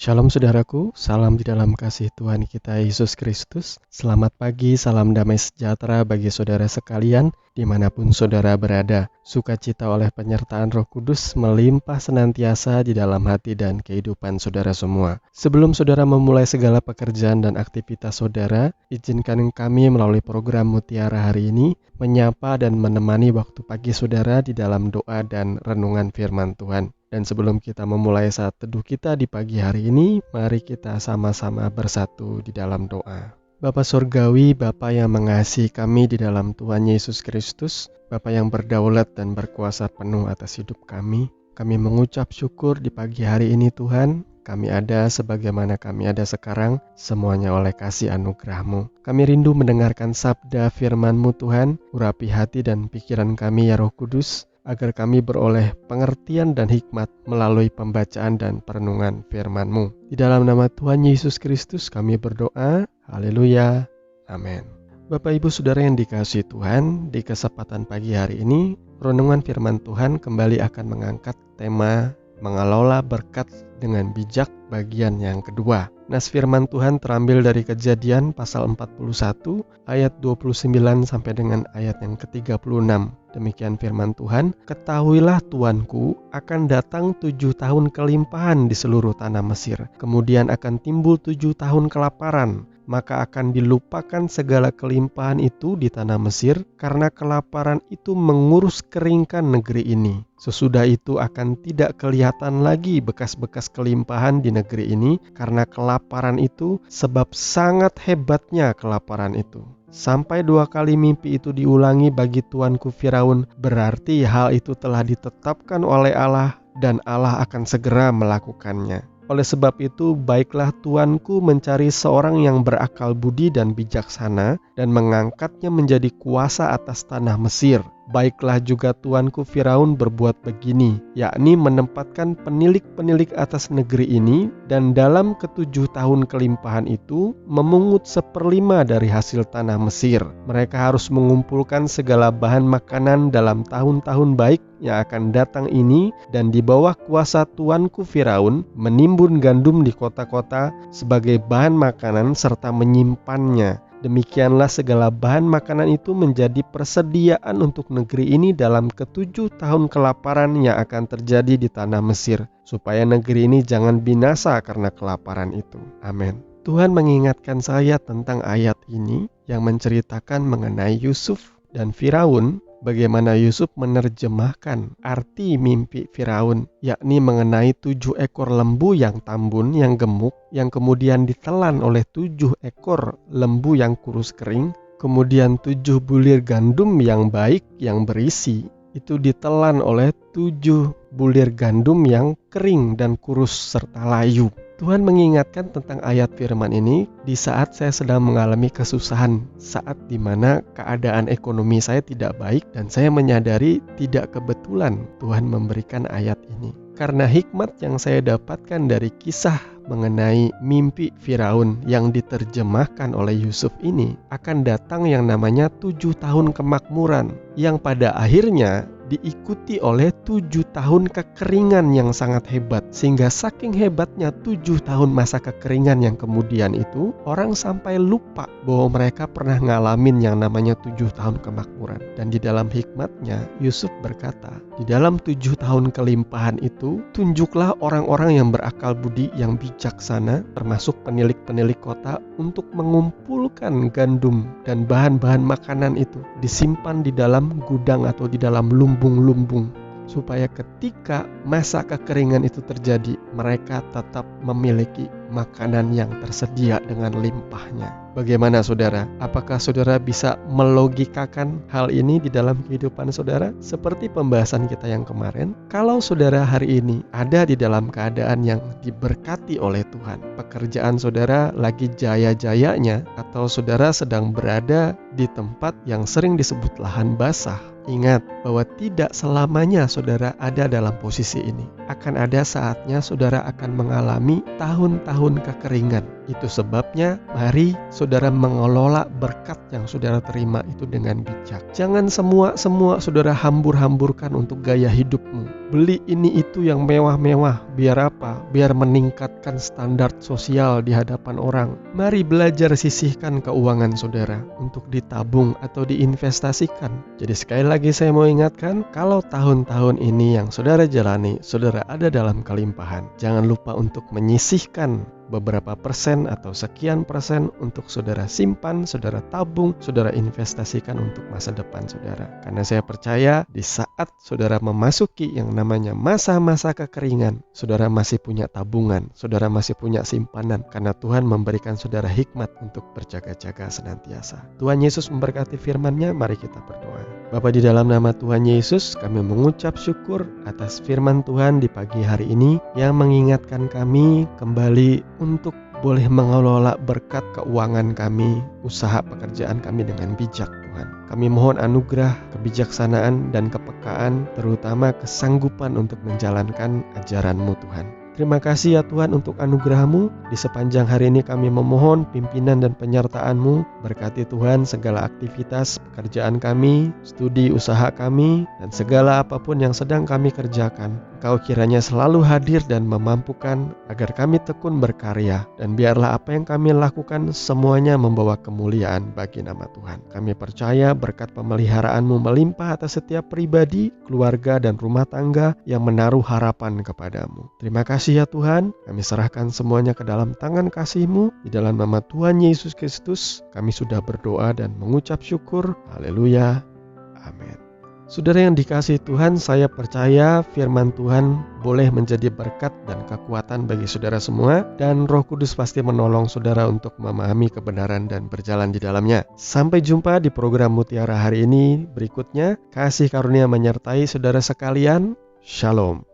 Shalom saudaraku, salam di dalam kasih Tuhan kita Yesus Kristus. Selamat pagi, salam damai sejahtera bagi saudara sekalian, dimanapun saudara berada. Sukacita oleh penyertaan Roh Kudus melimpah senantiasa di dalam hati dan kehidupan saudara semua. Sebelum saudara memulai segala pekerjaan dan aktivitas saudara, izinkan kami melalui program Mutiara hari ini menyapa dan menemani waktu pagi saudara di dalam doa dan renungan firman Tuhan. Dan sebelum kita memulai saat teduh kita di pagi hari ini, mari kita sama-sama bersatu di dalam doa. Bapa Surgawi, Bapa yang mengasihi kami di dalam Tuhan Yesus Kristus, Bapa yang berdaulat dan berkuasa penuh atas hidup kami mengucap syukur di pagi hari ini Tuhan. Kami ada sebagaimana kami ada sekarang, semuanya oleh kasih anugerah-Mu. Kami rindu mendengarkan sabda firman-Mu Tuhan, urapi hati dan pikiran kami ya Roh Kudus, agar kami beroleh pengertian dan hikmat melalui pembacaan dan perenungan firman-Mu. Di dalam nama Tuhan Yesus Kristus kami berdoa, haleluya, amin. Bapak Ibu Saudara yang dikasihi Tuhan, di kesempatan pagi hari ini, renungan firman Tuhan kembali akan mengangkat tema mengelola berkat dengan bijak bagian yang kedua. Nas firman Tuhan terambil dari Kejadian pasal 41 ayat 29 sampai dengan ayat yang ke-36. Demikian firman Tuhan, ketahuilah tuanku akan datang 7 tahun kelimpahan di seluruh tanah Mesir. Kemudian akan timbul 7 tahun kelaparan. Maka akan dilupakan segala kelimpahan itu di tanah Mesir, karena kelaparan itu mengurus keringkan negeri ini. Sesudah itu akan tidak kelihatan lagi bekas-bekas kelimpahan di negeri ini, karena kelaparan itu, sebab sangat hebatnya kelaparan itu. Sampai 2 kali mimpi itu diulangi bagi tuanku Firaun, berarti hal itu telah ditetapkan oleh Allah, dan Allah akan segera melakukannya. Oleh sebab itu, baiklah tuanku mencari seorang yang berakal budi dan bijaksana dan mengangkatnya menjadi kuasa atas tanah Mesir. Baiklah juga tuanku Firaun berbuat begini, yakni menempatkan penilik-penilik atas negeri ini, dan dalam ke-7 tahun kelimpahan itu memungut 1/5 dari hasil tanah Mesir. Mereka harus mengumpulkan segala bahan makanan dalam tahun-tahun baik yang akan datang ini, dan di bawah kuasa tuanku Firaun menimbun gandum di kota-kota sebagai bahan makanan serta menyimpannya. Demikianlah segala bahan makanan itu menjadi persediaan untuk negeri ini dalam ke-7 tahun kelaparan yang akan terjadi di tanah Mesir, supaya negeri ini jangan binasa karena kelaparan itu. Amin. Tuhan mengingatkan saya tentang ayat ini yang menceritakan mengenai Yusuf dan Firaun, bagaimana Yusuf menerjemahkan arti mimpi Firaun, yakni mengenai 7 ekor lembu yang tambun, yang gemuk, yang kemudian ditelan oleh 7 ekor lembu yang kurus kering, kemudian 7 bulir gandum yang baik, yang berisi, itu ditelan oleh 7 bulir gandum yang kering dan kurus serta layu. Tuhan mengingatkan tentang ayat firman ini di saat saya sedang mengalami kesusahan, saat dimana keadaan ekonomi saya tidak baik dan saya menyadari tidak kebetulan Tuhan memberikan ayat ini. Karena hikmat yang saya dapatkan dari kisah mengenai mimpi Firaun yang diterjemahkan oleh Yusuf ini, akan datang yang namanya 7 tahun kemakmuran, yang pada akhirnya diikuti oleh 7 tahun kekeringan yang sangat hebat. Sehingga saking hebatnya 7 tahun masa kekeringan yang kemudian itu, orang sampai lupa bahwa mereka pernah ngalamin yang namanya 7 tahun kemakmuran. Dan di dalam hikmatnya, Yusuf berkata, di dalam 7 tahun kelimpahan itu, tunjuklah orang-orang yang berakal budi, yang bijaksana, termasuk penilik-penilik kota, untuk mengumpulkan gandum dan bahan-bahan makanan itu, disimpan di dalam gudang atau di dalam lumbung-lumbung, supaya ketika masa kekeringan itu terjadi, mereka tetap memiliki makanan yang tersedia dengan limpahnya. Bagaimana saudara? Apakah saudara bisa melogikakan hal ini di dalam kehidupan saudara? Seperti pembahasan kita yang kemarin, kalau saudara hari ini ada di dalam keadaan yang diberkati oleh Tuhan, pekerjaan saudara lagi jaya-jayanya, atau saudara sedang berada di tempat yang sering disebut lahan basah, ingat bahwa tidak selamanya saudara ada dalam posisi ini. Akan ada saatnya saudara akan mengalami tahun-tahun kekeringan Itu sebabnya mari saudara mengelola berkat yang saudara terima itu dengan bijak. Jangan semua saudara hambur-hamburkan untuk gaya hidupmu. Beli ini itu yang mewah-mewah. Biar apa? Biar meningkatkan standar sosial di hadapan orang. Mari belajar sisihkan keuangan saudara untuk ditabung atau diinvestasikan. Jadi sekali lagi saya mau ingatkan, kalau tahun-tahun ini yang saudara jalani, saudara ada dalam kelimpahan. Jangan lupa untuk menyisihkan beberapa persen atau sekian persen untuk saudara simpan, saudara tabung, saudara investasikan untuk masa depan saudara. Karena saya percaya di saat saudara memasuki yang namanya masa-masa kekeringan, saudara masih punya tabungan, saudara masih punya simpanan, karena Tuhan memberikan saudara hikmat untuk berjaga-jaga senantiasa. Tuhan Yesus memberkati firman-Nya, mari kita berdoa. Bapa, di dalam nama Tuhan Yesus, kami mengucap syukur atas firman Tuhan di pagi hari ini yang mengingatkan kami kembali untuk boleh mengelola berkat keuangan kami, usaha pekerjaan kami dengan bijak Tuhan. Kami mohon anugerah, kebijaksanaan, dan kepekaan, terutama kesanggupan untuk menjalankan ajaran-Mu Tuhan. Terima kasih ya Tuhan untuk anugerah-Mu. Di sepanjang hari ini kami memohon pimpinan dan penyertaan-Mu. Berkati Tuhan segala aktivitas pekerjaan kami, studi usaha kami, dan segala apapun yang sedang kami kerjakan. Engkau kiranya selalu hadir dan memampukan agar kami tekun berkarya. Dan biarlah apa yang kami lakukan semuanya membawa kemuliaan bagi nama Tuhan. Kami percaya berkat pemeliharaan-Mu melimpah atas setiap pribadi, keluarga, dan rumah tangga yang menaruh harapan kepadamu. Terima kasih ya Tuhan, kami serahkan semuanya ke dalam tangan kasih-Mu. Di dalam nama Tuhan Yesus Kristus, kami sudah berdoa dan mengucap syukur. Haleluya. Amin. Saudara yang dikasihi Tuhan, saya percaya firman Tuhan boleh menjadi berkat dan kekuatan bagi saudara semua, dan Roh Kudus pasti menolong saudara untuk memahami kebenaran dan berjalan di dalamnya. Sampai jumpa di program Mutiara hari ini berikutnya. Kasih karunia menyertai saudara sekalian. Shalom.